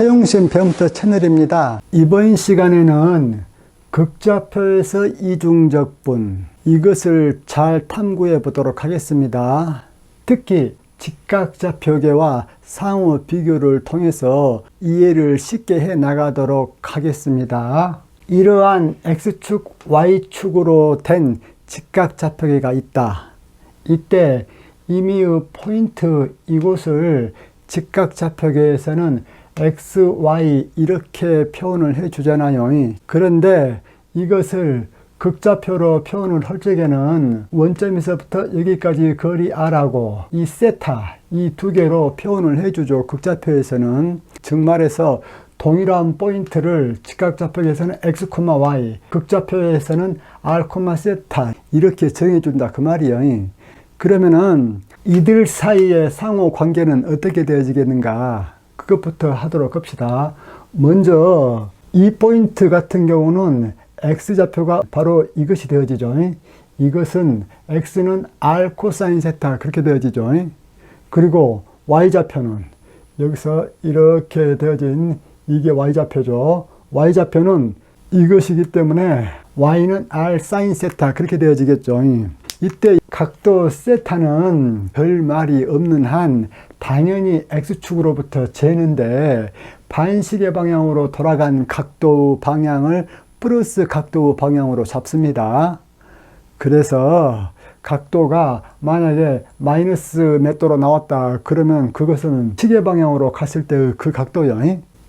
사용심 배움터 채널입니다. 이번 시간에는 극좌표에서 이중적분, 이것을 잘 탐구해 보도록 하겠습니다. 특히 직각좌표계와 상호 비교를 통해서 이해를 쉽게 해 나가도록 하겠습니다. 이러한 X축, Y축으로 된 직각좌표계가 있다. 이때 임의의 포인트 이곳을 직각좌표계에서는 X, Y 이렇게 표현을 해 주잖아요. 그런데 이것을 극좌표로 표현을 할 적에는 원점에서부터 여기까지 거리 R하고 이 세타, 이 두 개로 표현을 해 주죠. 극좌표에서는. 즉 말해서 동일한 포인트를 직각좌표에서는 X, Y, 극좌표에서는 R, 세타 이렇게 정해준다 그 말이에요. 그러면은 이들 사이의 상호 관계는 어떻게 되어지겠는가? 그것부터 하도록 합시다. 먼저 이 포인트 같은 경우는 X좌표가 바로 이것이 되어지죠. 이것은 X는 R 코사인 세타 그렇게 되어지죠. 그리고 Y좌표는 여기서 이렇게 되어진 이게 Y좌표죠. Y좌표는 이것이기 때문에 Y는 R 사인 세타 그렇게 되어지겠죠. 이때 각도 세타는 별 말이 없는 한 당연히 X축으로부터 재는데 반시계 방향으로 돌아간 각도 방향을 플러스 각도 방향으로 잡습니다. 그래서 각도가 만약에 마이너스 몇 도로 나왔다 그러면 그것은 시계 방향으로 갔을 때 그 각도요.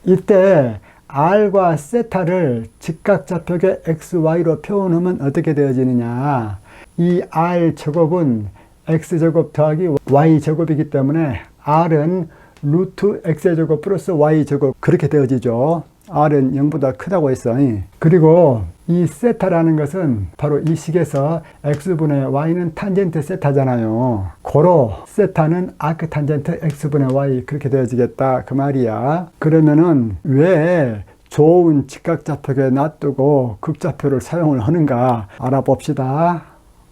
이때 R과 세타를 직각좌표계 XY로 표현하면 어떻게 되어지느냐. 이 R제곱은 X제곱 더하기 Y제곱이기 때문에 R은 루트 X제곱 플러스 Y제곱 그렇게 되어지죠. R은 0보다 크다고 했어. 그리고 이 세타라는 것은 바로 이 식에서 X분의 Y는 탄젠트 세타잖아요. 고로 세타는 아크 탄젠트 X분의 Y 그렇게 되어지겠다 그 말이야. 그러면은 왜 좋은 직각좌표에 놔두고 극좌표를 사용을 하는가 알아봅시다.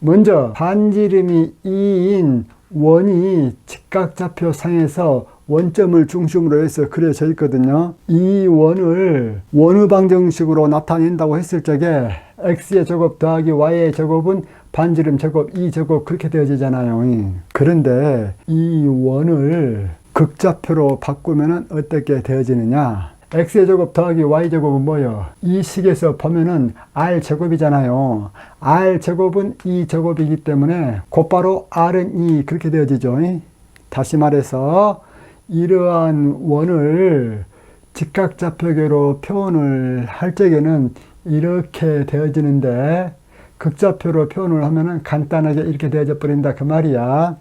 먼저 반지름이 2인 원이 직각좌표 상에서 원점을 중심으로 해서 그려져 있거든요. 이 원을 원의방정식으로 나타낸다고 했을 적에 X의 제곱 더하기 Y의 제곱은 반지름 제곱 2제곱 그렇게 되어지잖아요. 그런데 이 원을 극좌표로 바꾸면 어떻게 되어지느냐. X의 제곱 더하기 Y제곱은 뭐예요? 이 식에서 보면은 R제곱이잖아요. R제곱은 2제곱이기 때문에 곧바로 R은 2 그렇게 되어지죠. 다시 말해서 이러한 원을 직각좌표계로 표현을 할 적에는 이렇게 되어지는데 극좌표로 표현을 하면은 간단하게 이렇게 되어져 버린다 그 말이야.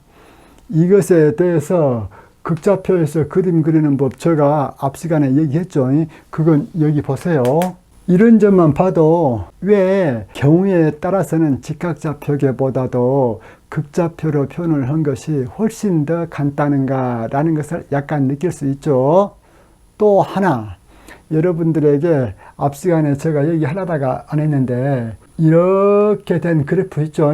이것에 대해서 극좌표에서 그림 그리는 법 제가 앞 시간에 얘기했죠. 그건 여기 보세요. 이런 점만 봐도 왜 경우에 따라서는 직각좌표계보다도 극좌표로 표현을 한 것이 훨씬 더 간단한가 라는 것을 약간 느낄 수 있죠. 또 하나 여러분들에게 앞 시간에 제가 얘기하려다가 안 했는데 이렇게 된 그래프 있죠.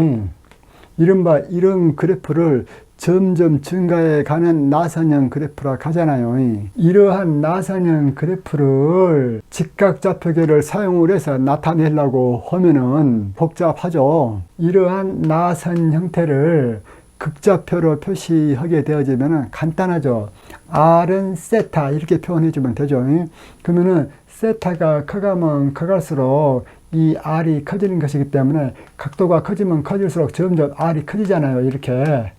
이른바 이런 그래프를 점점 증가해 가는 나선형 그래프라 하잖아요. 이러한 나선형 그래프를 직각좌표계를 사용을 해서 나타내려고 하면은 복잡하죠. 이러한 나선 형태를 극좌표로 표시하게 되어지면 간단하죠. R은 세타 이렇게 표현해 주면 되죠. 그러면은 세타가 커가면 커갈수록 이 R이 커지는 것이기 때문에 각도가 커지면 커질수록 점점 R이 커지잖아요. 이렇게.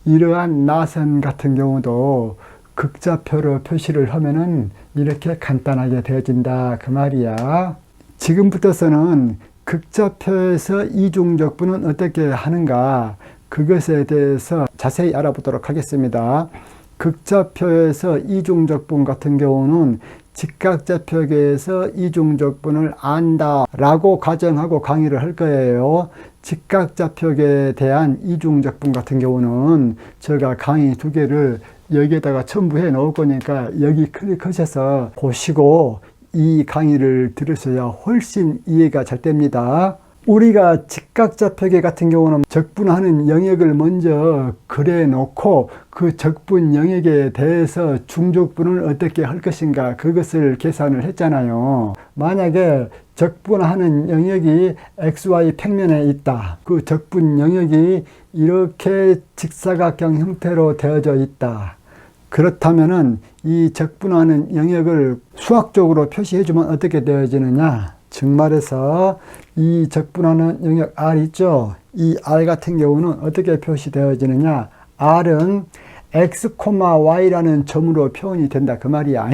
이러한 나선 같은 경우도 극좌표로 표시를 하면은 이렇게 간단하게 되어진다 그 말이야. 지금부터서는 극좌표에서 이중적분은 어떻게 하는가 그것에 대해서 자세히 알아보도록 하겠습니다. 극좌표에서 이중적분 같은 경우는 직각좌표계에서 이중적분을 안다라고 가정하고 강의를 할 거예요. 직각좌표계에 대한 이중적분 같은 경우는 제가 강의 2개를 여기에다가 첨부해 놓을 거니까 여기 클릭하셔서 보시고 이 강의를 들으셔야 훨씬 이해가 잘 됩니다. 우리가 직각좌표계 같은 경우는 적분하는 영역을 먼저 그려 놓고 그 적분 영역에 대해서 중적분을 어떻게 할 것인가 그것을 계산을 했잖아요. 만약에 적분하는 영역이 XY 평면에 있다. 그 적분 영역이 이렇게 직사각형 형태로 되어져 있다. 그렇다면은 이 적분하는 영역을 수학적으로 표시해주면 어떻게 되어지느냐? 즉 말해서 이 적분하는 영역 R 있죠? 이 R 같은 경우는 어떻게 표시되어지느냐? R은 X, Y라는 점으로 표현이 된다. 그 말이야.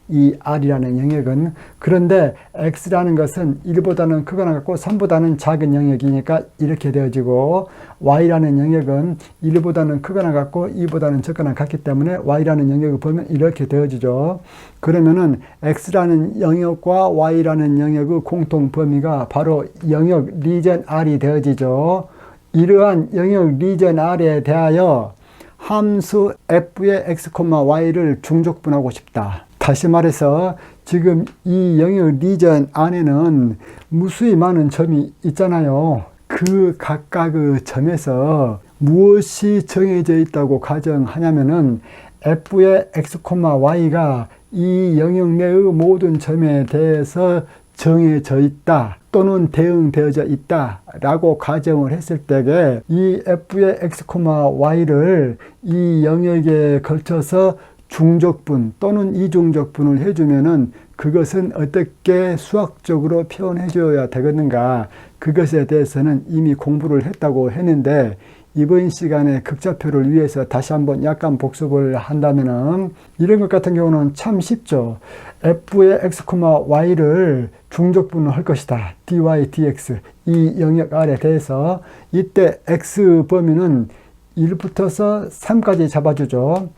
이 R이라는 영역은. 그런데 X라는 것은 1보다는 크거나 같고 3보다는 작은 영역이니까 이렇게 되어지고, Y라는 영역은 1보다는 크거나 같고 2보다는 적거나 같기 때문에 Y라는 영역을 보면 이렇게 되어지죠. 그러면은 X라는 영역과 Y라는 영역의 공통 범위가 바로 영역 리전 R이 되어지죠. 이러한 영역 리전 R에 대하여 함수 f의 x, y를 중적분하고 싶다. 다시 말해서 지금 이 영역 리전 안에는 무수히 많은 점이 있잖아요. 그 각각의 점에서 무엇이 정해져 있다고 가정하냐면은 f의 x, y가 이 영역 내의 모든 점에 대해서 정해져 있다 또는 대응되어져 있다 라고 가정을 했을 때에 이 f의 x, y를 이 영역에 걸쳐서 중적분 또는 이중적분을 해주면은 그것은 어떻게 수학적으로 표현해 줘야 되겠는가, 그것에 대해서는 이미 공부를 했다고 했는데 이번 시간에 극좌표를 위해서 다시 한번 약간 복습을 한다면은 이런 것 같은 경우는 참 쉽죠. f의 x, y를 중적분을 할 것이다. dy, dx 이 영역 R에 대해서 이때 x 범위는 1부터서 3까지 잡아주죠.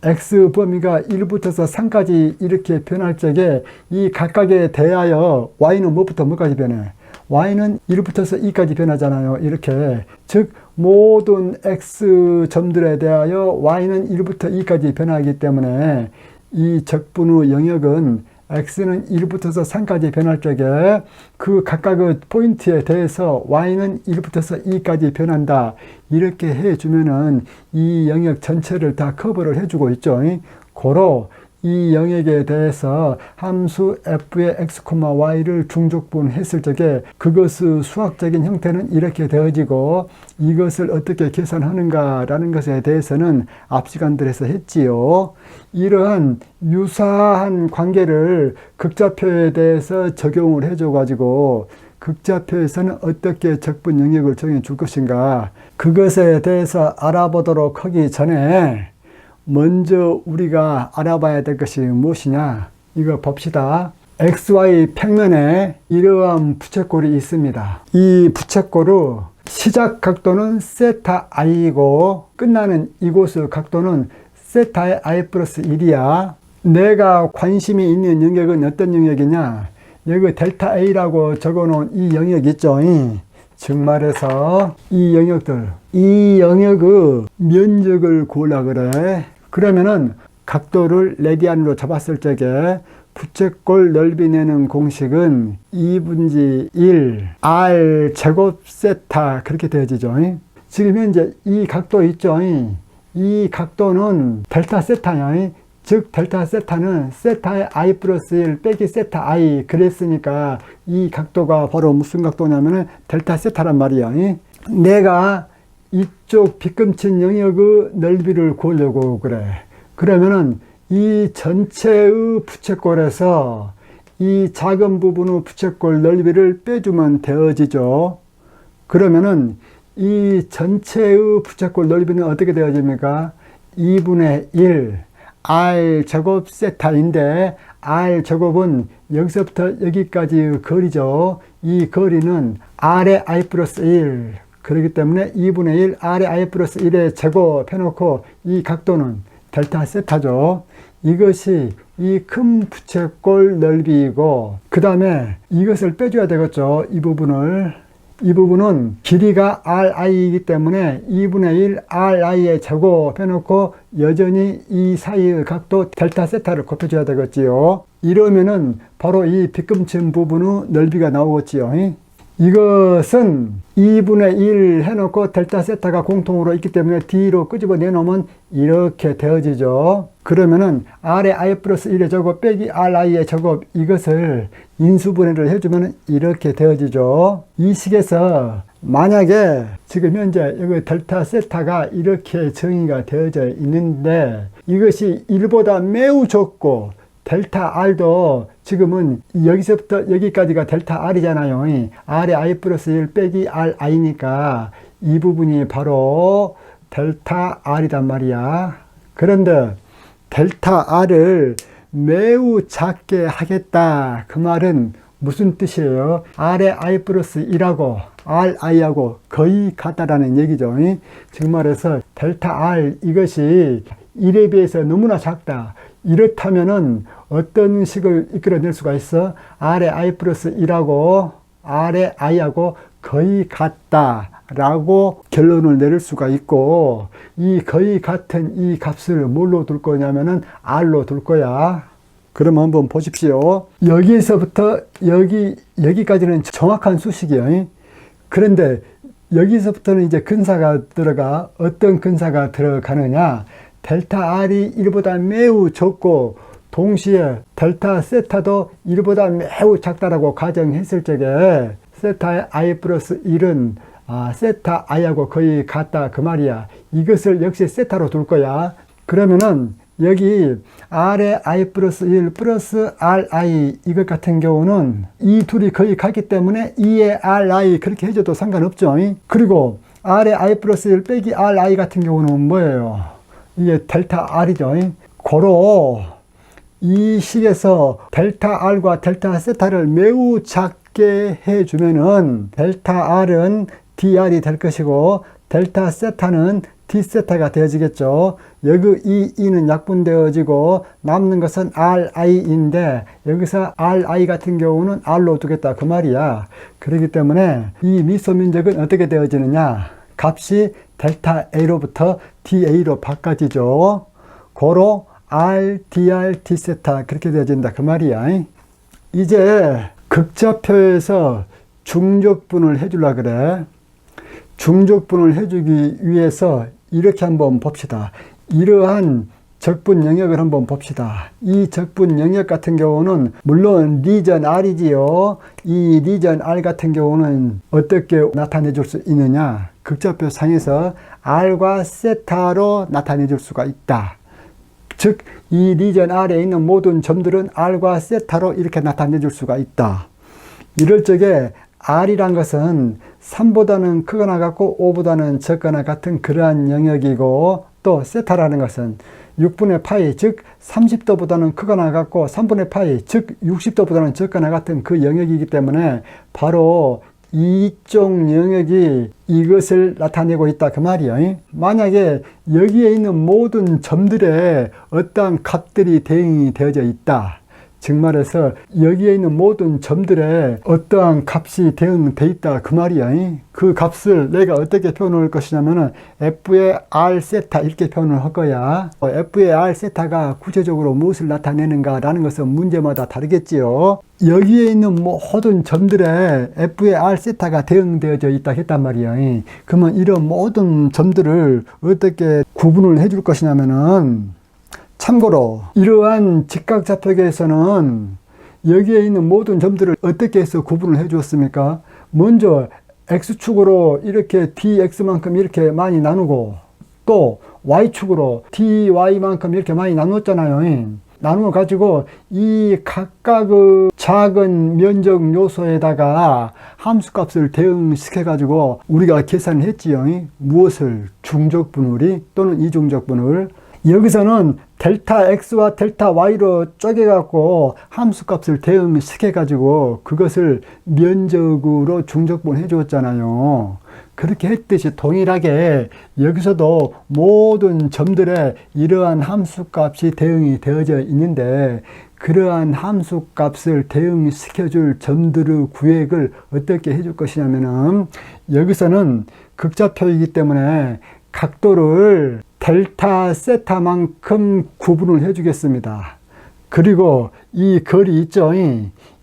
x 범위가 1부터서 3까지 이렇게 변할 적에 이 각각에 대하여 y는 뭐부터 뭐까지 변해? y는 1부터서 2까지 변하잖아요. 이렇게. 즉 모든 x 점들에 대하여 y는 1부터 2까지 변하기 때문에 이 적분의 영역은 x는 1부터서 3까지 변할 적에 그 각각의 포인트에 대해서 y는 1부터서 2까지 변한다. 이렇게 해주면은 이 영역 전체를 다 커버를 해주고 있죠. 고로 이 영역에 대해서 함수 f의 x, y를 중적분했을 적에 그것의 수학적인 형태는 이렇게 되어지고 이것을 어떻게 계산하는가라는 것에 대해서는 앞 시간들에서 했지요. 이러한 유사한 관계를 극좌표에 대해서 적용을 해줘가지고 극좌표에서는 어떻게 적분 영역을 정해 줄 것인가, 그것에 대해서 알아보도록 하기 전에 먼저 우리가 알아봐야 될 것이 무엇이냐, 이거 봅시다. XY 평면에 이러한 부채꼴이 있습니다. 이 부채꼴의 시작 각도는 세타 i이고 끝나는 이곳의 각도는 세타의 i 플러스 1이야. 내가 관심이 있는 영역은 어떤 영역이냐, 여기 델타 A라고 적어놓은 이 영역 있죠. 즉 말해서 이 영역들, 이 영역의 면적을 구하라 그래. 그러면은 각도를 레디안으로 잡았을 적에 부채꼴 넓이 내는 공식은 2분지 1 r 제곱 세타 그렇게 되어지죠. 지금 현재 이 각도 있죠. 이 각도는 델타 세타야. 즉 델타 세타는 세타의 i 플러스 1 빼기 세타 i 그랬으니까 이 각도가 바로 무슨 각도냐면은 델타 세타란 말이야. 내가 이쪽 빗금친 영역의 넓이를 구하려고 그래. 그러면은 이 전체의 부채꼴에서 이 작은 부분의 부채꼴 넓이를 빼주면 되어지죠. 그러면은 이 전체의 부채꼴 넓이는 어떻게 되어집니까? 2분의 1 r 제곱 세타인데 r 제곱은 여기서부터 여기까지 거리죠. 이 거리는 r의 i 플러스 1 그렇기 때문에 2분의 1 r의 i 플러스 1의 제곱 해놓고 이 각도는 델타 세타죠. 이것이 이 큰 부채꼴 넓이이고 그 다음에 이것을 빼줘야 되겠죠. 이 부분은 길이가 ri이기 때문에 2분의 1 ri의 제곱 해놓고 여전히 이 사이의 각도 델타 세타를 곱해줘야 되겠지요. 이러면은 바로 이 빗금친 부분의 넓이가 나오겠지요. 이것은 2분의 1 해놓고 델타 세타가 공통으로 있기 때문에 D로 끄집어 내놓으면 이렇게 되어지죠. 그러면은 R의 I 플러스 1의 제곱 빼기 RI의 제곱, 이것을 인수분해를 해주면 이렇게 되어지죠. 이 식에서 만약에 지금 현재 여기 델타 세타가 이렇게 정의가 되어져 있는데 이것이 1보다 매우 적고 델타 R도 지금은 여기서부터 여기까지가 델타 R이잖아요. R의 I 플러스 1 빼기 RI니까 이 부분이 바로 델타 R이란 말이야. 그런데 델타 R을 매우 작게 하겠다. 그 말은 무슨 뜻이에요? R의 I 플러스 1하고 RI하고 거의 같다라는 얘기죠. 즉 말해서 델타 R 이것이 1에 비해서 너무나 작다. 이렇다면은 어떤 식을 이끌어낼 수가 있어? R의 I 플러스 1하고 R의 I하고 거의 같다라고 결론을 내릴 수가 있고, 이 거의 같은 이 값을 뭘로 둘 거냐면은 R로 둘 거야. 그럼 한번 보십시오. 여기에서부터 여기까지는 정확한 수식이에요. 그런데 여기서부터는 이제 근사가 들어가. 어떤 근사가 들어가느냐? 델타 R이 1보다 매우 적고 동시에 델타 세타도 1보다 매우 작다라고 가정했을 적에 세타의 I 플러스 1은 세타 I하고 거의 같다 그 말이야. 이것을 역시 세타로 둘 거야. 그러면은 여기 R의 I 플러스 1 플러스 RI 이것 같은 경우는 이 둘이 거의 같기 때문에 2의 RI 그렇게 해줘도 상관없죠. 그리고 R의 I 플러스 1 빼기 RI 같은 경우는 뭐예요? 이게 델타 R이죠. 고로 이 식에서 델타 R과 델타 세타를 매우 작게 해주면은 델타 R은 DR이 될 것이고 델타 세타는 D 세타가 되어지겠죠. 여기 이 E는 약분되어지고 남는 것은 RI인데 여기서 RI 같은 경우는 R로 두겠다 그 말이야. 그렇기 때문에 이 미소 면적은 어떻게 되어지느냐? 값이 델타 A로부터 DA로 바꿔지죠. 고로 R, DR, D 세타 그렇게 되어진다 그 말이야. 이제 극좌표에서 중적분을 해주려 그래. 중적분을 해주기 위해서 이렇게 한번 봅시다. 이러한 적분 영역을 한번 봅시다. 이 적분 영역 같은 경우는 물론 리전 R이지요. 이 리전 R 같은 경우는 어떻게 나타내 줄 수 있느냐? 극좌표 상에서 R과 세타로 나타내 줄 수가 있다. 즉, 이 리전 R에 있는 모든 점들은 R과 세타로 이렇게 나타내 줄 수가 있다. 이럴 적에 R이란 것은 3보다는 크거나 같고 5보다는 적거나 같은 그러한 영역이고, 또 세타라는 것은 6분의 파이, 즉 30도보다는 크거나 같고 3분의 파이, 즉 60도보다는 적거나 같은 그 영역이기 때문에 바로 이쪽 영역이 이것을 나타내고 있다 그 말이에요. 만약에 여기에 있는 모든 점들에 어떠한 값들이 대응이 되어져 있다. 즉 말해서 여기에 있는 모든 점들에 어떠한 값이 대응되어 있다 그 말이야. 그 값을 내가 어떻게 표현할 것이냐면은 F의 R 세타 이렇게 표현을 할 거야. F의 R 세타가 구체적으로 무엇을 나타내는가 라는 것은 문제마다 다르겠지요. 여기에 있는 모든 점들에 F의 R 세타가 대응되어져 있다 했단 말이야. 그러면 이런 모든 점들을 어떻게 구분을 해줄 것이냐면은, 참고로 이러한 직각좌표계에서는 여기에 있는 모든 점들을 어떻게 해서 구분을 해 주었습니까? 먼저 X축으로 이렇게 DX만큼 이렇게 많이 나누고, 또 Y축으로 DY만큼 이렇게 많이 나눴잖아요. 나누어 가지고 이 각각의 작은 면적 요소에다가 함수값을 대응시켜 가지고 우리가 계산을 했지요. 무엇을? 중적분울이 또는 이중적분울. 여기서는 델타 X와 델타 Y로 쪼개갖고 함수값을 대응시켜가지고 그것을 면적으로 중적분 해주었잖아요. 그렇게 했듯이 동일하게 여기서도 모든 점들에 이러한 함수값이 대응이 되어져 있는데, 그러한 함수값을 대응시켜줄 점들의 구획을 어떻게 해줄 것이냐면은, 여기서는 극좌표이기 때문에 각도를 델타 세타만큼 구분을 해주겠습니다. 그리고 이 거리 있죠.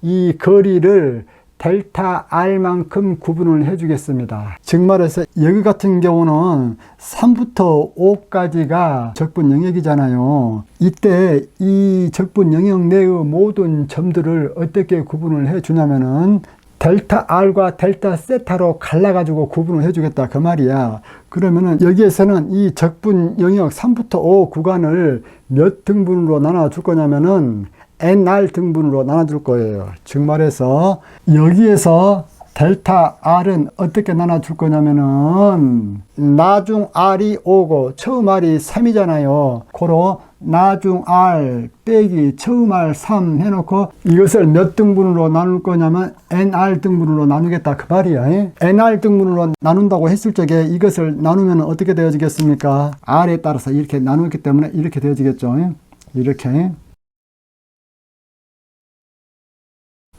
이 거리를 델타 R만큼 구분을 해주겠습니다. 즉 말해서 여기 같은 경우는 3부터 5까지가 적분 영역이잖아요. 이때 이 적분 영역 내의 모든 점들을 어떻게 구분을 해주냐면은 델타 R과 델타 세타로 갈라가지고 구분을 해주겠다 그 말이야. 그러면은 여기에서는 이 적분 영역 3부터 5 구간을 몇 등분으로 나눠줄 거냐면은 NR 등분으로 나눠줄 거예요. 즉 말해서 여기에서 델타 R은 어떻게 나눠줄 거냐면은 나중 R이 5고 처음 R이 3이잖아요. 고로 나중 R 빼기 처음 R 3 해놓고 이것을 몇 등분으로 나눌 거냐면 NR 등분으로 나누겠다 그 말이야. NR 등분으로 나눈다고 했을 적에 이것을 나누면 어떻게 되어지겠습니까? R에 따라서 이렇게 나누기 때문에 이렇게 되어지겠죠. 이렇게.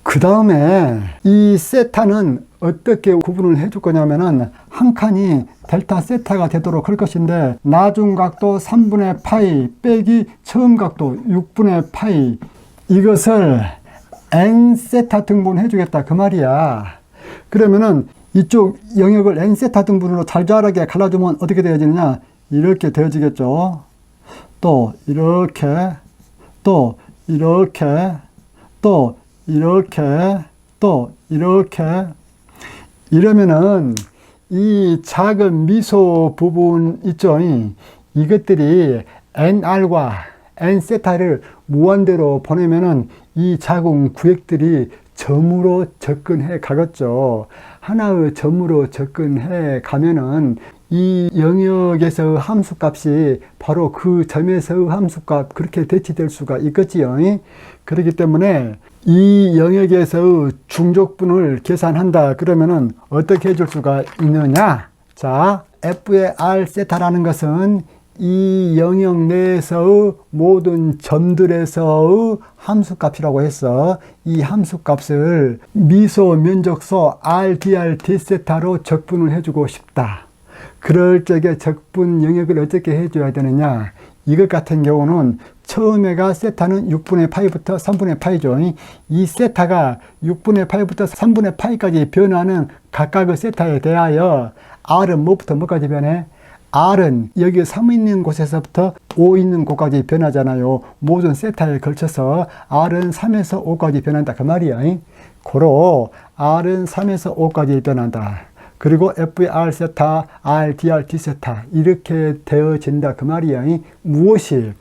그 다음에 이 세타는 어떻게 구분을 해줄 거냐면은 한 칸이 델타 세타가 되도록 할 것인데 나중 각도 3분의 파이 빼기 처음 각도 6분의 파이 이것을 n 세타 등분 해주겠다 그 말이야. 그러면은 이쪽 영역을 n 세타 등분으로 잘잘하게 갈라주면 어떻게 되어지느냐, 이렇게 되어지겠죠. 또 이렇게, 또 이렇게, 또 이렇게, 또 이렇게. 이러면은 이 작은 미소 부분 있죠. 이것들이 NR과 N세타를 무한대로 보내면은 이 작은 구획들이 점으로 접근해 가겠죠. 하나의 점으로 접근해 가면은 이 영역에서의 함수값이 바로 그 점에서의 함수값 그렇게 대치될 수가 있겠지요. 그렇기 때문에 이 영역에서의 중적분을 계산한다 그러면은 어떻게 해줄 수가 있느냐. 자, F의 R 세타라는 것은 이 영역 내에서의 모든 점들에서의 함수값이라고 해서 이 함수값을 미소 면적소 RDR D세타로 적분을 해주고 싶다. 그럴 적에 적분 영역을 어떻게 해줘야 되느냐. 이것 같은 경우는 처음에가 세타는 6분의 파이부터 3분의 파이죠. 이 세타가 6분의 파이부터 3분의 파이까지 변하는 각각의 세타에 대하여 R은 뭐부터 뭐까지 변해? R은 여기 3 있는 곳에서부터 5 있는 곳까지 변하잖아요. 모든 세타에 걸쳐서 R은 3에서 5까지 변한다 그 말이야. 고로 R은 3에서 5까지 변한다. 그리고 F의 R 세타, R, DR, D 세타 이렇게 되어진다 그 말이야. 무엇이?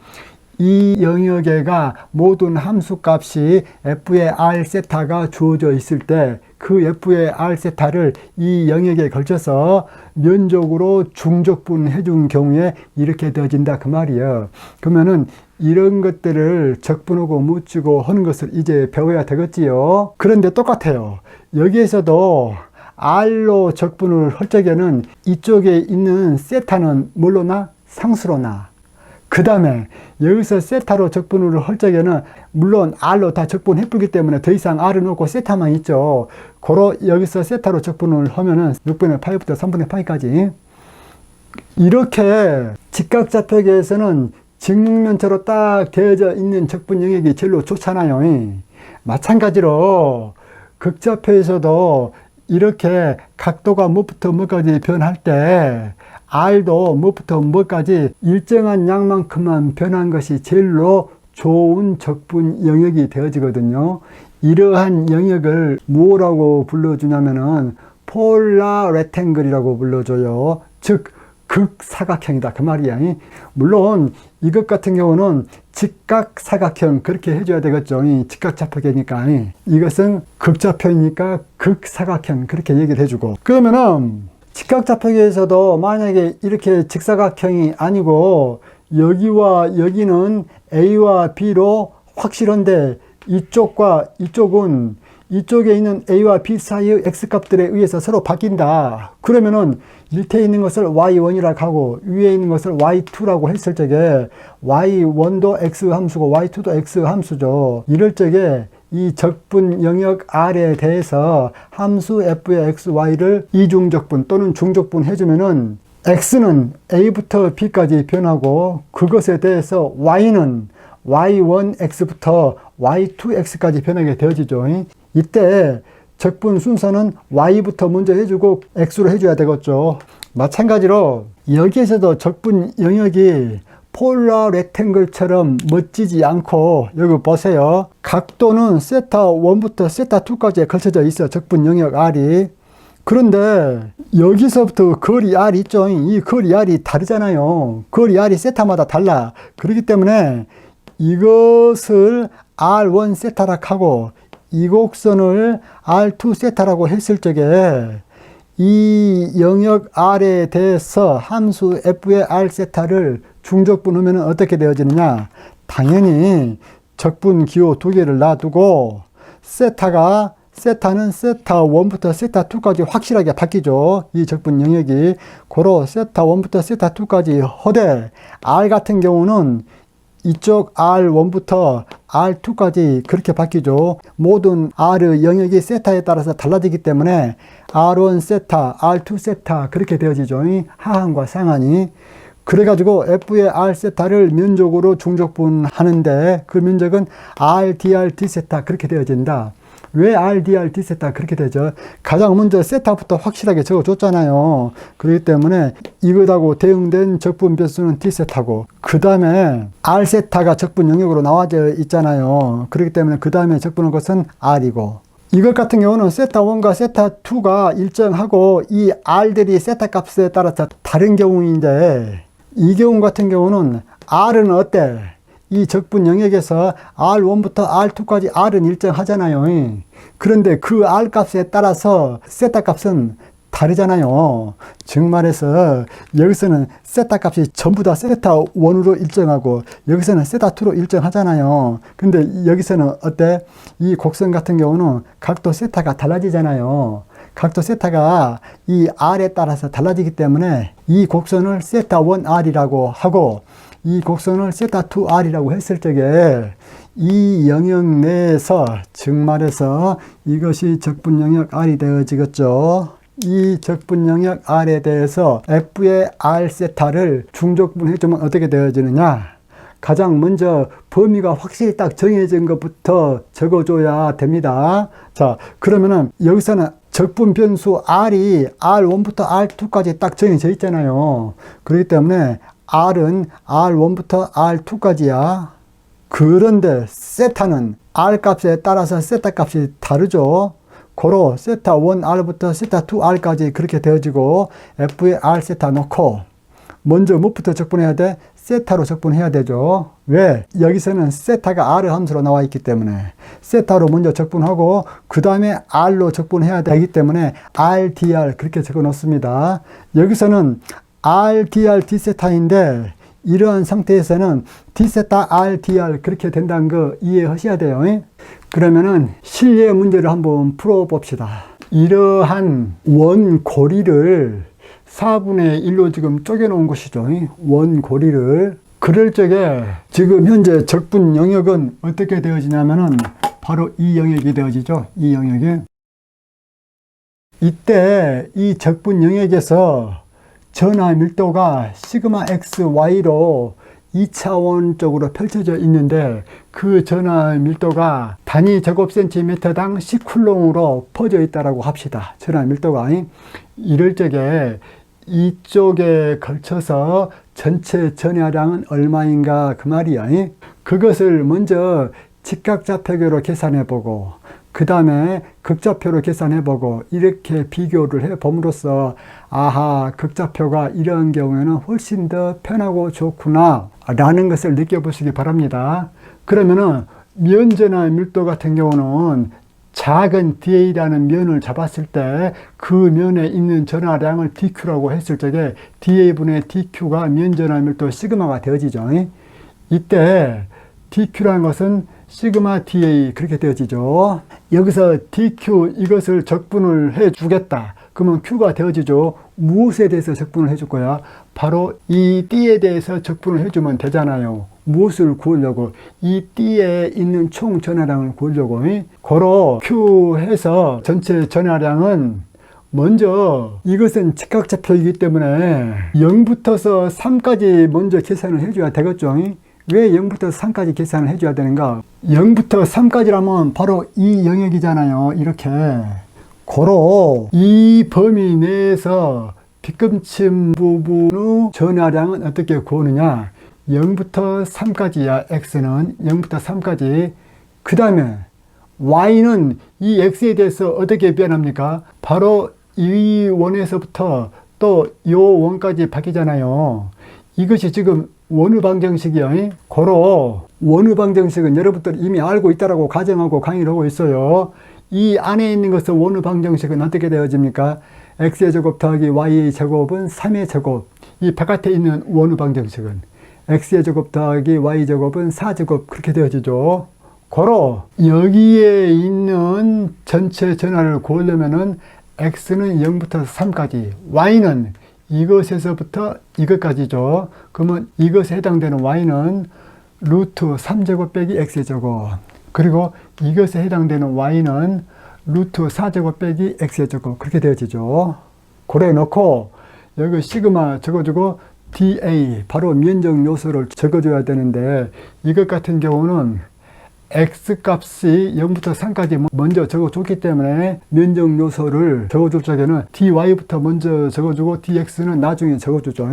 이 영역에가 모든 함수값이 F의 R 세타가 주어져 있을 때 그 F의 R 세타를 이 영역에 걸쳐서 면적으로 중적분 해준 경우에 이렇게 되어진다 그 말이야. 그러면은 이런 것들을 적분하고 묻히고 하는 것을 이제 배워야 되겠지요. 그런데 똑같아요. 여기에서도 R로 적분을 할 적에는 이쪽에 있는 세타는 뭘로 나? 상수로 나. 그 다음에 여기서 세타로 적분을 할 적에는 물론 R로 다 적분해 풀기 때문에 더 이상 R은 없고 세타만 있죠. 고로 여기서 세타로 적분을 하면은 6분의 파이부터 3분의 파이까지. 이렇게 직각좌표계에서는 직육면체로 딱 되어져 있는 적분 영역이 제일로 좋잖아요. 마찬가지로 극좌표에서도 이렇게 각도가 뭐부터 뭐까지 변할 때 R도 뭐부터 뭐까지 일정한 양만큼만 변한 것이 제일로 좋은 적분 영역이 되어지거든요. 이러한 영역을 뭐라고 불러주냐면은 폴라 레탱글이라고 불러줘요. 즉 극사각형이다 그 말이야. 물론 이것 같은 경우는 직각사각형 그렇게 해줘야 되겠죠. 직각좌표계니까. 이것은 극좌표이니까 극사각형 그렇게 얘기를 해주고. 그러면은 직각좌표계에서도 만약에 이렇게 직사각형이 아니고 여기와 여기는 A와 B로 확실한데 이쪽과 이쪽은 이쪽에 있는 A와 B 사이의 X값들에 의해서 서로 바뀐다. 그러면은 밑에 있는 것을 Y1이라고 하고 위에 있는 것을 Y2라고 했을 적에 Y1도 X 함수고 Y2도 X 함수죠. 이럴 적에 이 적분 영역 R에 대해서 함수 F의 X, Y를 이중적분 또는 중적분 해주면은 X는 A부터 B까지 변하고 그것에 대해서 Y는 Y1X부터 Y2X까지 변하게 되어지죠. 이때 적분 순서는 Y부터 먼저 해주고 X로 해줘야 되겠죠. 마찬가지로 여기에서도 적분 영역이 폴라 렉탱글처럼 멋지지 않고, 여기 보세요. 각도는 세타 1부터 세타 2까지 걸쳐져 있어, 적분 영역 R이. 그런데 여기서부터 거리 R 있죠. 이 거리 R이 다르잖아요. 거리 R이 세타마다 달라. 그렇기 때문에 이것을 R1 세타락 하고 이 곡선을 R2 세타라고 했을 적에 이 영역 R에 대해서 함수 f의 R 세타를 중적분하면 어떻게 되어지느냐? 당연히 적분 기호 두 개를 놔두고 세타는 세타 1부터 세타 2까지 확실하게 바뀌죠. 이 적분 영역이. 고로 세타 1부터 세타 2까지 허대 R 같은 경우는 이쪽 R1부터 R2까지 그렇게 바뀌죠. 모든 R 영역이 세타에 따라서 달라지기 때문에 R1 세타, R2 세타 그렇게 되어지죠. 하한과 상한이. 그래가지고 F의 R 세타를 면적으로 중적분 하는데 그 면적은 R, dr, d 세타 그렇게 되어진다. 왜 R, dr, d 세타 그렇게 되죠? 가장 먼저 세타부터 확실하게 적어줬잖아요. 그렇기 때문에 이것하고 대응된 적분 변수는 d 세타고, 그 다음에 R 세타가 적분 영역으로 나와져 있잖아요. 그렇기 때문에 그 다음에 적분한 것은 R이고, 이것 같은 경우는 세타 1과 세타 2가 일정하고 이 R들이 세타 값에 따라서 다른 경우인데, 이 경우 같은 경우는 R은 어때? 이 적분 영역에서 R1부터 R2까지 R은 일정하잖아요. 그런데 그 R 값에 따라서 세타 값은 다르잖아요. 즉 말해서 여기서는 세타 값이 전부 다 세타 1으로 일정하고 여기서는 세타 2로 일정하잖아요. 근데 여기서는 어때? 이 곡선 같은 경우는 각도 세타가 달라지잖아요. 각도 세타가 이 R에 따라서 달라지기 때문에 이 곡선을 세타 1R이라고 하고 이 곡선을 세타 2R이라고 했을 적에 이 영역 내에서 즉 말해서 이것이 적분 영역 R이 되어지겠죠. 이 적분 영역 R에 대해서 F의 R 세타를 중적분해주면 어떻게 되어지느냐? 가장 먼저 범위가 확실히 딱 정해진 것부터 적어줘야 됩니다. 자, 그러면은 여기서는 적분 변수 R이 R1부터 R2까지 딱 정해져 있잖아요. 그렇기 때문에 R은 R1부터 R2까지야. 그런데 세타는 R 값에 따라서 세타 값이 다르죠. 고로 세타 1R부터 세타 2R까지 그렇게 되어지고 F의 R 세타 놓고 먼저 무엇부터 적분해야 돼? 세타로 적분해야 되죠. 왜? 여기서는 세타가 R 함수로 나와 있기 때문에 세타로 먼저 적분하고 그 다음에 R로 적분해야 되기 때문에 R, dr 그렇게 적어 놓습니다. 여기서는 R, dr, d 세타인데 이러한 상태에서는 d 세타 R, dr 그렇게 된다는 거 이해하셔야 돼요. 그러면은 실례 문제를 한번 풀어봅시다. 이러한 원고리를 4분의 1로 지금 쪼개놓은 것이죠. 원고리를. 그럴 적에 지금 현재 적분 영역은 어떻게 되어지냐면은 바로 이 영역이 되어지죠. 이 영역이. 이때 이 적분 영역에서 전하 밀도가 시그마 XY로 2차원적으로 펼쳐져 있는데 그 전하 밀도가 단위 제곱센티미터당 10쿨롱으로 퍼져 있다고 합시다. 전하 밀도가. 이럴 적에 이쪽에 걸쳐서 전체 전하량은 얼마인가 그 말이야. 그것을 먼저 직각좌표계로 계산해보고 그 다음에 극좌표로 계산해보고 이렇게 비교를 해봄으로써 아하, 극좌표가 이런 경우에는 훨씬 더 편하고 좋구나 라는 것을 느껴보시기 바랍니다. 그러면은 면전화 밀도 같은 경우는 작은 DA라는 면을 잡았을 때 그 면에 있는 전하량을 DQ라고 했을 적에 DA분의 DQ가 면전화 밀도 시그마가 되어지죠. 이때 DQ라는 것은 시그마 DA 그렇게 되어지죠. 여기서 DQ 이것을 적분을 해 주겠다. 그러면 Q가 되어지죠. 무엇에 대해서 적분을 해줄 거야? 바로 이 D에 대해서 적분을 해주면 되잖아요. 무엇을 구하려고? 이 D에 있는 총 전하량을 구하려고. 고로 Q 해서 전체 전하량은 먼저 이것은 직각좌표이기 때문에 0부터서 3까지 먼저 계산을 해줘야 되겠죠. 왜 0부터 3까지 계산을 해줘야 되는가? 0부터 3까지라면 바로 이 영역이잖아요. 이렇게. 고로 이 범위 내에서 뒷금침 부분의 전하량은 어떻게 구하느냐. 0부터 3까지야. x는 0부터 3까지. 그 다음에 y는 이 x에 대해서 어떻게 변합니까? 바로 이 원에서부터 또 요 원까지 바뀌잖아요. 이것이 지금 원의방정식이요. 고로 원의방정식은 여러분들 이미 알고 있다라고 가정하고 강의를 하고 있어요. 이 안에 있는 것은 원의방정식은 어떻게 되어집니까? x의 제곱 더하기 y의 제곱은 3의 제곱. 이 바깥에 있는 원의방정식은 x의 제곱 더하기 y 제곱은 4제곱 그렇게 되어지죠. 고로 여기에 있는 전체 전하를 구하려면은 x는 0부터 3까지, y는 이것에서부터 이것까지죠. 그러면 이것에 해당되는 y는 루트 3제곱 빼기 x의 제곱, 그리고 이것에 해당되는 y는 루트 4제곱 빼기 x의 제곱 그렇게 되어지죠. 고래 놓고 여기 시그마 적어주고 dA 바로 면적 요소를 적어줘야 되는데, 이것 같은 경우는 x값이 0부터 3까지 먼저 적어줬기 때문에 면적 요소를 적어줄 적에는 dy부터 먼저 적어주고 dx는 나중에 적어주죠.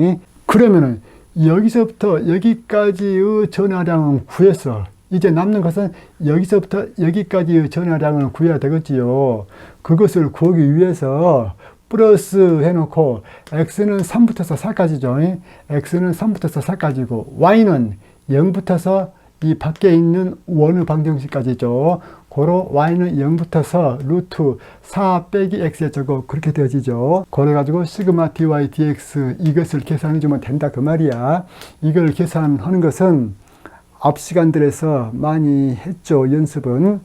그러면은 여기서부터 여기까지의 전하량은 구했어. 이제 남는 것은 여기서부터 여기까지의 전하량을 구해야 되겠지요. 그것을 구하기 위해서 플러스 해놓고 x는 3부터서 4까지죠. x는 3부터서 4까지고 y는 0부터서 이 밖에 있는 원의 방정식까지죠. 고로 y는 0부터서 루트 4 빼기 x의 제곱 그렇게 되어지죠. 그래가지고 시그마 dy dx 이것을 계산해 주면 된다 그 말이야. 이걸 계산하는 것은 앞 시간들에서 많이 했죠. 연습은.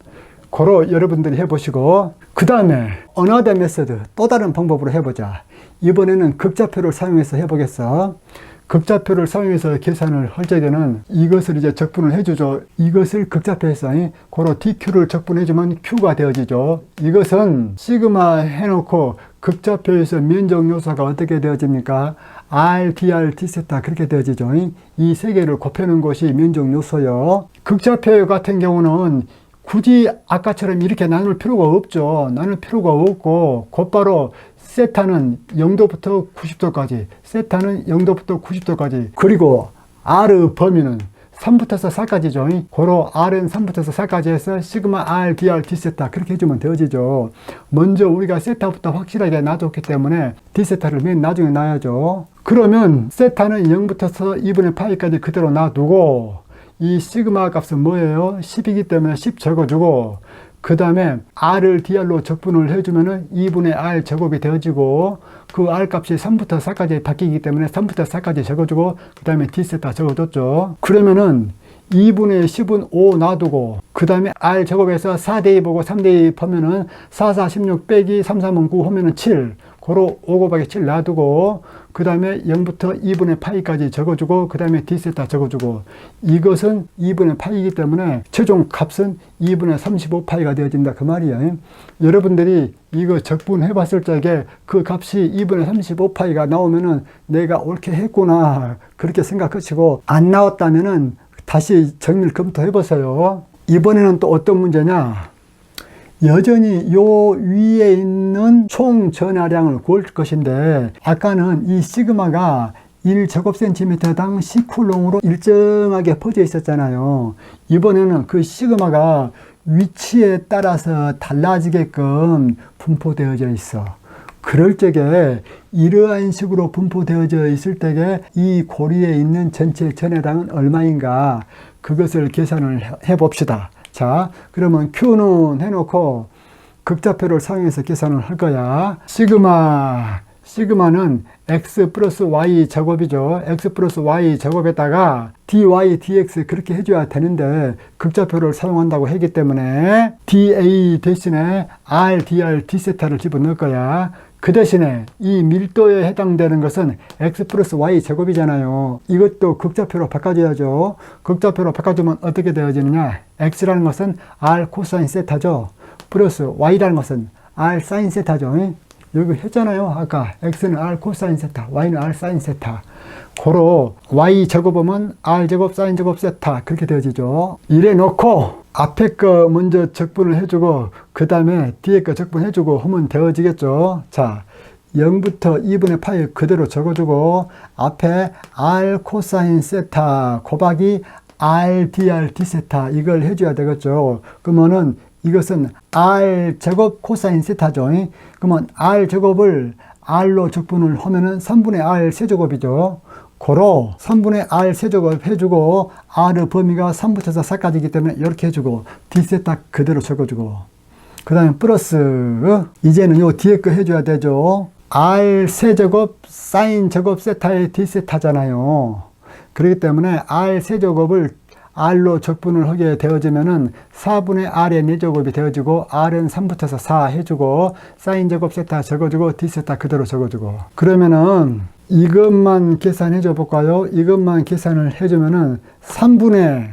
고로 여러분들이 해보시고, 그 다음에 어나더 메서드 또 다른 방법으로 해보자. 이번에는 극좌표를 사용해서 해보겠어. 극좌표를 사용해서 계산을 할 적에는 이것을 이제 적분을 해주죠. 이것을 극좌표에서 고로 dq를 적분해주면 q가 되어지죠. 이것은 시그마 해놓고 극좌표에서 면적 요소가 어떻게 되어집니까? r, dr, d세타 그렇게 되어지죠. 이 세 개를 곱해놓은 것이 면적 요소요. 극좌표 같은 경우는 굳이 아까처럼 이렇게 나눌 필요가 없죠. 나눌 필요가 없고 곧바로 세타는 0도부터 90도까지, 세타는 0도부터 90도까지, 그리고 R의 범위는 3부터서 4까지죠. 고로 R은 3부터서 4까지 해서 시그마 R, dr, d세타 그렇게 해주면 되어지죠. 먼저 우리가 세타부터 확실하게 놔뒀기 때문에 d세타를 맨 나중에 놔야죠. 그러면 세타는 0부터서 2분의 파이까지 그대로 놔두고, 이 시그마 값은 뭐예요? 10이기 때문에 10 적어주고, 그 다음에 r을 dr로 적분을 해주면은 2분의 r 제곱이 되어지고, 그 r 값이 3부터 4까지 바뀌기 때문에 3부터 4까지 적어주고, 그 다음에 d세타 적어줬죠. 그러면은 2분의 10은 5 놔두고, 그 다음에 r 제곱에서 4대입하고 3대입하면은 4, 4, 16 빼기 3, 3은 9 하면은 7. 고로 5 곱하기 7 놔두고, 그 다음에 0부터 2분의 파이까지 적어주고, 그 다음에 d세타 적어주고, 이것은 2분의 파이이기 때문에 최종 값은 2분의 35파이가 되어진다 그 말이에요. 여러분들이 이거 적분해 봤을 적에 그 값이 2분의 35파이가 나오면은 내가 옳게 했구나 그렇게 생각하시고, 안 나왔다면은 다시 정밀 검토해 보세요. 이번에는 또 어떤 문제냐? 여전히 요 위에 있는 총 전하량을 구할 것인데, 아까는 이 시그마가 1제곱센티미터당 10쿨롱으로 일정하게 퍼져 있었잖아요. 이번에는 그 시그마가 위치에 따라서 달라지게끔 분포되어져 있어. 그럴 적에 이러한 식으로 분포되어져 있을 때에 이 고리에 있는 전체 전하량은 얼마인가, 그것을 계산을 해 봅시다. 자, 그러면 Q는 해놓고 극좌표를 사용해서 계산을 할 거야. 시그마는 x 플러스 y 제곱이죠. x 플러스 y 제곱에다가 dy, dx 그렇게 해줘야 되는데 극좌표를 사용한다고 했기 때문에 dA 대신에 r, dr, d세타를 집어넣을 거야. 그 대신에 이 밀도에 해당되는 것은 x 플러스 y 제곱이잖아요. 이것도 극좌표로 바꿔줘야죠. 극좌표로 바꿔주면 어떻게 되어지느냐? x라는 것은 r 코사인 세타죠. 플러스 y라는 것은 r 사인 세타죠. 여기 했잖아요. 아까 x는 r 코사인 세타, y는 r 사인 세타. 고로 y 제곱하면 r 제곱 사인 제곱 세타 그렇게 되어지죠. 이래 놓고 앞에 거 먼저 적분을 해주고 그 다음에 뒤에 거 적분해주고 하면 되어지겠죠. 자, 0부터 2분의 파이 그대로 적어주고 앞에 r 코사인 세타 곱하기 r dr d 세타 이걸 해줘야 되겠죠. 그러면은 이것은 r 제곱 코사인 세타죠. 그러면 r 제곱을 r로 적분을 하면은 3분의 r 세제곱이죠. 고로 3분의 r 세제곱 해주고 r의 범위가 3부터 4까지이기 때문에 이렇게 해주고 d 세타 그대로 적어주고 그 다음에 플러스 이제는 요 뒤에 거 해줘야 되죠. r 세제곱 사인 제곱 세타의 d 세타잖아요. 그렇기 때문에 r 세제곱을 r로 적분을 하게 되어지면은 4분의 r의 4제곱이 되어지고 r은 3부터 4 해주고 사인 제곱 세타 적어주고 d 세타 그대로 적어주고 그러면은 이것만 계산해 줘 볼까요? 이것만 계산을 해주면은 3분의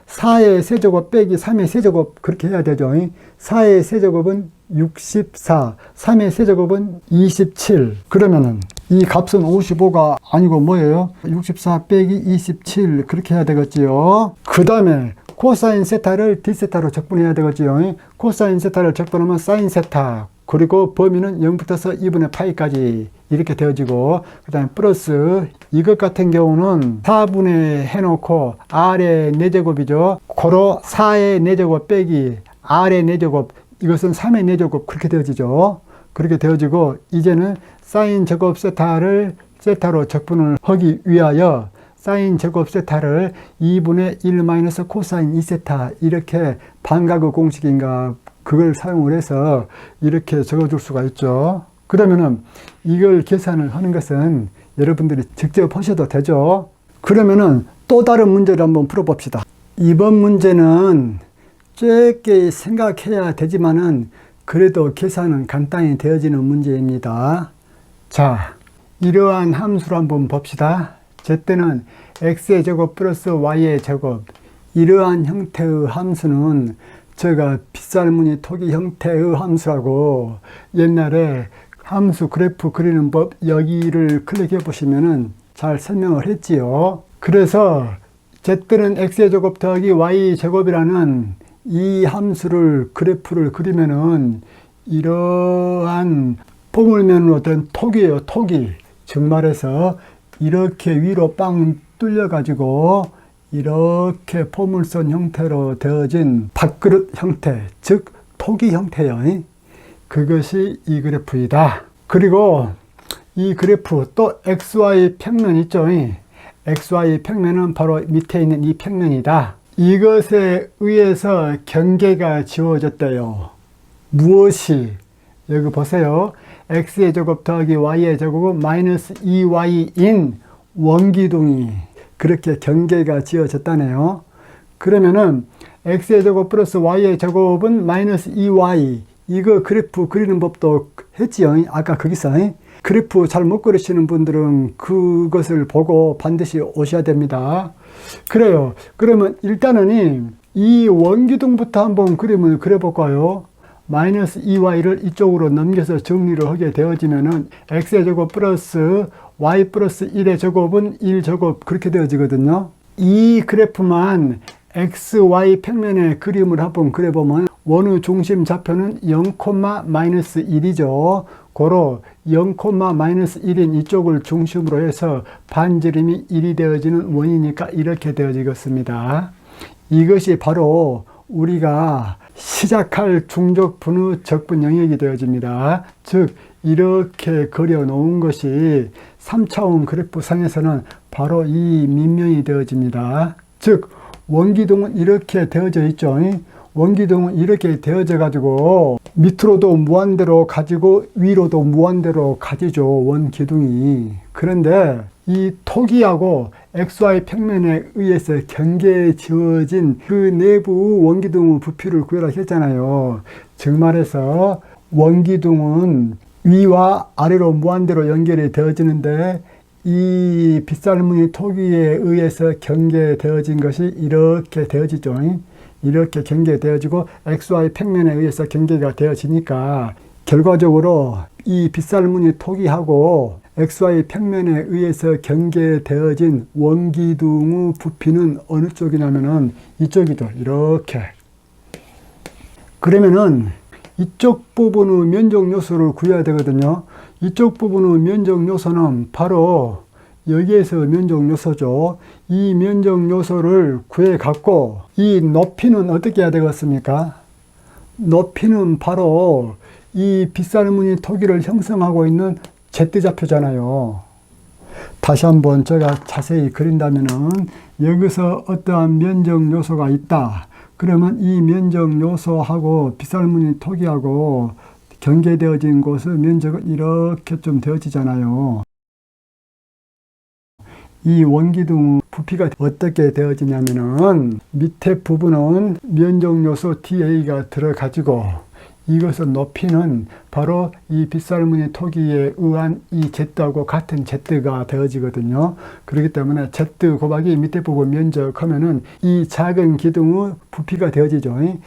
4의 세제곱 빼기 3의 세제곱 그렇게 해야 되죠. 4의 세제곱은 64, 3의 세제곱은 27. 그러면은 이 값은 55가 아니고 뭐예요? 64 빼기 27 그렇게 해야 되겠지요. 그 다음에 코사인 세타를 d 세타로 적분해야 되겠지요. 코사인 세타를 적분하면 사인 세타 그리고 범위는 0부터 2분의 파이까지 이렇게 되어지고 그 다음에 플러스 이것 같은 경우는 4분의 해놓고 r의 4제곱이죠. 고로 4의 4제곱 빼기 r의 4제곱 이것은 3의 4제곱 그렇게 되어지죠. 그렇게 되어지고 이제는 사인 제곱 세타를 세타로 적분을 하기 위하여 사인 제곱 세타를 2분의 1 마이너스 코사인 2세타 이렇게 반각의 공식인가 그걸 사용을 해서 이렇게 적어줄 수가 있죠. 그러면은 이걸 계산을 하는 것은 여러분들이 직접 하셔도 되죠. 그러면은 또 다른 문제를 한번 풀어봅시다. 이번 문제는 짧게 생각해야 되지만은 그래도 계산은 간단히 되어지는 문제입니다. 자, 이러한 함수를 한번 봅시다. 제때는 x의 제곱 플러스 y의 제곱 이러한 형태의 함수는 제가 빗살무늬 토기 형태의 함수라고 옛날에 함수 그래프 그리는 법 여기를 클릭해 보시면은 잘 설명을 했지요. 그래서 z는 x의 제곱 더하기 y 제곱이라는 이 함수를 그래프를 그리면은 이러한 포물면으로 된 톡이에요. 톡이 즉 말해서 이렇게 위로 빵 뚫려 가지고 이렇게 포물선 형태로 되어진 밥그릇 형태 즉 톡이 형태예요. 그것이 이 그래프이다. 그리고 이 그래프 또 XY 평면 있죠. XY 평면은 바로 밑에 있는 이 평면이다. 이것에 의해서 경계가 지워졌대요. 무엇이? 여기 보세요. x의 제곱 더하기 y의 제곱은 마이너스 2y인 원기둥이 그렇게 경계가 지어졌다네요. 그러면은 x의 제곱 플러스 y의 제곱은 마이너스 2y 이거 그래프 그리는 법도 했지요. 아까 거기서 그래프 잘 못 그리시는 분들은 그것을 보고 반드시 오셔야 됩니다. 그래요. 그러면 일단은 이 원기둥부터 한번 그림을 그려볼까요? 마이너스 2y를 이쪽으로 넘겨서 정리를 하게 되어지면은 x의 제곱 플러스 y 플러스 1의 제곱은 1제곱 그렇게 되어지거든요. 이 그래프만 xy 평면의 그림을 한번 그려보면 원의 중심 좌표는 0, 마이너스 1이죠. 고로 0, 마이너스 1인 이쪽을 중심으로 해서 반지름이 1이 되어지는 원이니까 이렇게 되어지겠습니다. 이것이 바로 우리가 시작할 중적분의 적분 영역이 되어집니다. 즉 이렇게 그려 놓은 것이 3차원 그래프상에서는 바로 이 밑면이 되어집니다. 즉 원기둥은 이렇게 되어져 있죠. 원기둥은 이렇게 되어져 가지고 밑으로도 무한대로 가지고 위로도 무한대로 가지죠. 원기둥이. 그런데 이 토기하고 XY 평면에 의해서 경계에 지어진 그 내부 원기둥의 부피를 구하라 했잖아요. 즉 말해서 원기둥은 위와 아래로 무한대로 연결이 되어지는데 이 빗살무늬 토기에 의해서 경계되어진 것이 이렇게 되어지죠. 이렇게 경계되어지고 XY 평면에 의해서 경계가 되어지니까 결과적으로 이 빗살무늬 토기하고 XY 평면에 의해서 경계되어진 원기둥의 부피는 어느 쪽이냐면은 이쪽이죠. 이렇게 그러면은 이쪽 부분의 면적 요소를 구해야 되거든요. 이쪽 부분의 면적 요소는 바로 여기에서 면적 요소죠. 이 면적 요소를 구해 갖고 이 높이는 어떻게 해야 되겠습니까? 높이는 바로 이 빗살무늬 토기를 형성하고 있는 Z좌표잖아요. 다시 한번 제가 자세히 그린다면은 여기서 어떠한 면적 요소가 있다. 그러면 이 면적 요소하고 빗살무늬 토기하고 경계되어진 곳의 면적은 이렇게 좀 되어지잖아요. 이 원기둥 부피가 어떻게 되어지냐면은 밑에 부분은 면적 요소 DA가 들어가지고 이것의 높이는 바로 이 빗살무늬 토기에 의한 이 Z하고 같은 Z가 되어지거든요. 그렇기 때문에 Z 곱하기 밑에 부분 면적 하면은 이 작은 기둥의 부피가 되어지죠.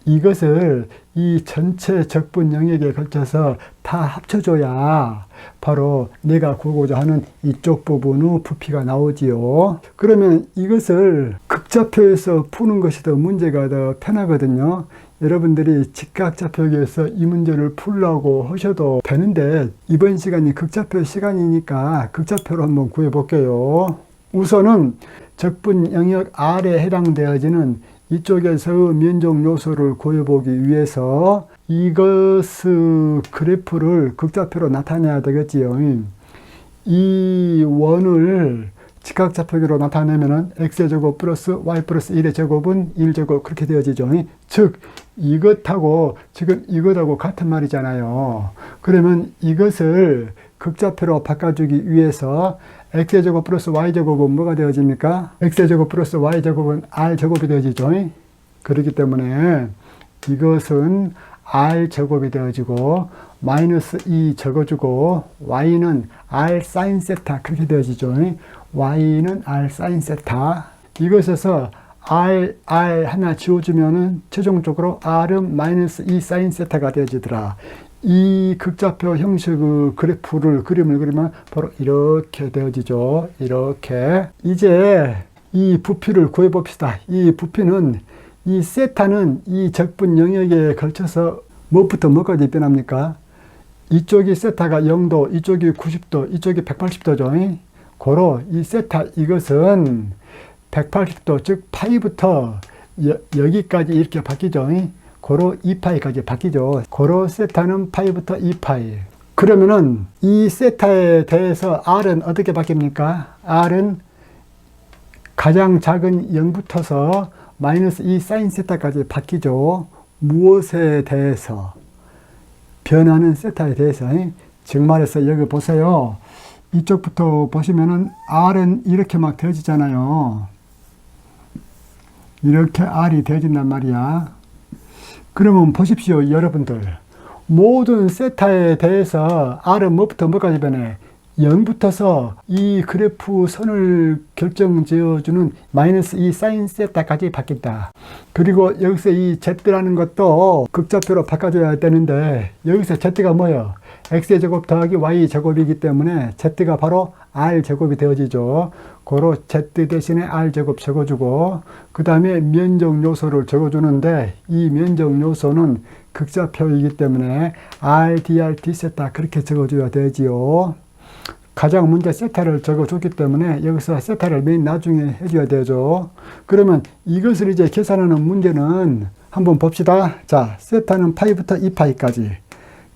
이것을 이 전체 적분 영역에 걸쳐서 다 합쳐줘야 바로 내가 구하고자 하는 이쪽 부분의 부피가 나오지요. 그러면 이것을 극좌표에서 푸는 것이 더 문제가 더 편하거든요. 여러분들이 직각좌표에서 이 문제를 풀려고 하셔도 되는데 이번 시간이 극좌표 시간이니까 극좌표로 한번 구해 볼게요. 우선은 적분 영역 R에 해당되어지는 이쪽에서의 면적 요소를 구해보기 위해서 이것의 그래프를 극좌표로 나타내야 되겠지요. 이 원을 직각좌표기로 나타내면은 x제곱 플러스 y 플러스 1의 제곱은 1제곱 그렇게 되어지죠. 즉 이것하고 지금 이것하고 같은 말이잖아요. 그러면 이것을 극좌표로 바꿔주기 위해서 x제곱 플러스 y제곱은 뭐가 되어집니까? x제곱 플러스 y제곱은 r제곱이 되어지죠. 그렇기 때문에 이것은 r제곱이 되어지고 마이너스 2 적어주고 y는 r sin 세타 그렇게 되어지죠. y는 r sin 세타. 이것에서 r 하나 지워주면은 최종적으로 r은 마이너스 2 sin 세타가 되어지더라. 이 극좌표 형식의 그래프를 그림을 그리면 바로 이렇게 되어지죠. 이렇게. 이제 이 부피를 구해 봅시다. 이 부피는 이 세타는 이 적분 영역에 걸쳐서 뭐부터 뭐까지 변합니까? 이쪽이 세타가 0도, 이쪽이 90도, 이쪽이 180도죠. 고로 이 세타 이것은 180도 즉 파이부터 여기까지 이렇게 바뀌죠. 고로 2파이까지 바뀌죠. 고로 세타는 파이부터 2파이. 그러면은 이 세타에 대해서 R은 어떻게 바뀝니까? R은 가장 작은 0부터서 마이너스 2 사인 세타까지 바뀌죠. 무엇에 대해서? 변하는 세타에 대해서. 즉 말해서 여기 보세요. 이쪽부터 보시면은 R은 이렇게 막 되어지잖아요. 이렇게 R이 되어진단 말이야. 그러면 보십시오, 여러분들. 모든 세타에 대해서 R은 뭐부터 뭐까지 변해? 0부터서 이 그래프 선을 결정지어주는 마이너스 2 사인 세타까지 바뀐다. 그리고 여기서 이 Z라는 것도 극좌표로 바꿔줘야 되는데 여기서 Z가 뭐예요? X제곱 더하기 Y제곱이기 때문에 Z가 바로 R제곱이 되어지죠. 고로 Z 대신에 R제곱 적어주고 그 다음에 면적 요소를 적어주는데 이 면적 요소는 극좌표이기 때문에 R, dr, d세타 그렇게 적어줘야 되지요. 가장 먼저 세타를 적어줬기 때문에 여기서 세타를 맨 나중에 해줘야 되죠. 그러면 이것을 이제 계산하는 문제는 한번 봅시다. 자, 세타는 파이부터 2파이까지.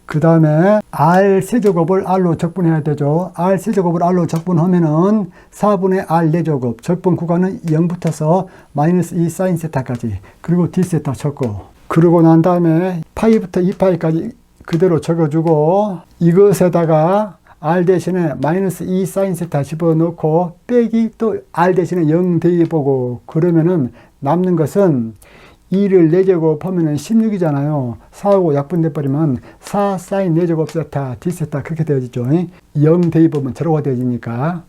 그 다음에 R 세제곱을 R로 적분해야 되죠. R 세제곱을 R로 적분하면은 4분의 R 4제곱. 적분 구간은 0부터서 마이너스 2 사인 세타까지. 그리고 D세타 적고. 그러고 난 다음에 파이부터 2파이까지 그대로 적어주고 이것에다가 R 대신에 마이너스 2 사인 세타 집어넣고 빼기 또 R 대신에 0 대입보고 그러면은 남는 것은 2를 4제곱 하면은 16이잖아요. 4하고 약분돼버리면 4 사인 4제곱 세타 D세타 그렇게 되어지죠. 0 대입하면 제로가 되어지니까.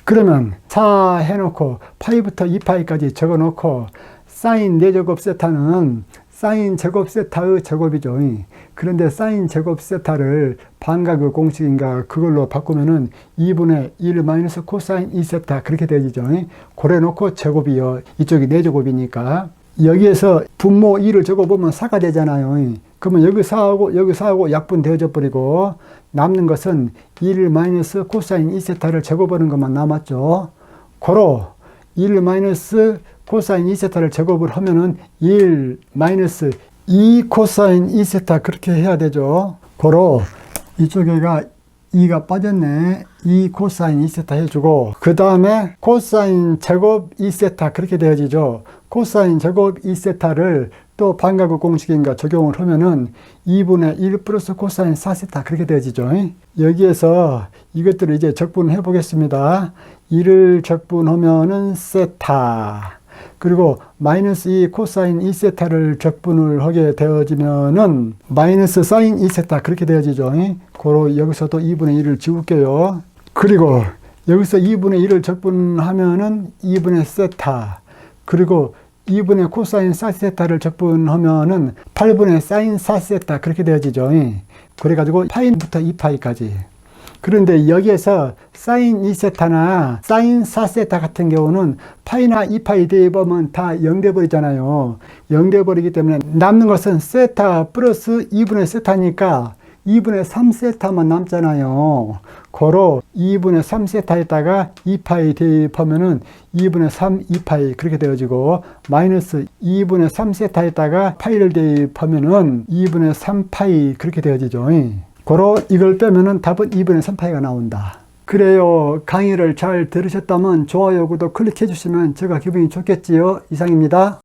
그러면 4 해놓고 파이부터 2파이까지 적어놓고 사인 4제곱 세타는 사인 제곱 세타의 제곱이죠. 그런데 사인 제곱 세타를 반각의 공식인가 그걸로 바꾸면은 2분의 1 마이너스 코사인 2세타 그렇게 되어지죠. 고래 놓고 제곱이요. 이쪽이 4제곱이니까. 여기에서 분모 2를 적어보면 4가 되잖아요. 그러면 여기 4하고 약분되어져 버리고 남는 것은 1 마이너스 코사인 2세타를 적어보는 것만 남았죠. 고로 1 마이너스 코사인 2세타를 적업을 하면은 1 마이너스 2 코사인 2세타 그렇게 해야 되죠. 고로 이쪽에가 2가 빠졌네. 2 코사인 2세타 해주고 그 다음에 코사인 제곱 2세타 그렇게 되어지죠. 코사인 제곱 2세타를 또 반가구 공식인가 적용을 하면은 2분의 1 플러스 코사인 4세타 그렇게 되어지죠. 여기에서 이것들을 이제 적분해 보겠습니다. 1을 적분하면은 세타, 그리고 마이너스 2 코사인 2세타를 적분을 하게 되어지면은 마이너스 사인 2세타 그렇게 되어지죠. 고로 여기서도 2분의 1을 지울게요. 그리고 여기서 2분의 1을 적분하면은 2분의 세타, 그리고 2분의 코사인 4세타를 적분하면은 8분의 사인 4세타 그렇게 되어지죠. 그래가지고 파이부터 2파이까지. 그런데 여기에서 사인 2세타나 사인 4세타 같은 경우는 파이나 2파이 대입하면 다 0돼 버리잖아요. 0돼 버리기 때문에 남는 것은 세타 플러스 2분의 세타니까 2분의 3세타만 남잖아요. 고로 2분의 3세타에다가 2파이 대입하면은 2분의 3 2파이 그렇게 되어지고, 마이너스 2분의 3세타에다가 파이를 대입하면은 2분의 3파이 그렇게 되어지죠. 고로 이걸 빼면은 답은 2분의 3파이가 나온다. 그래요. 강의를 잘 들으셨다면 좋아요, 구독 클릭해 주시면 제가 기분이 좋겠지요. 이상입니다.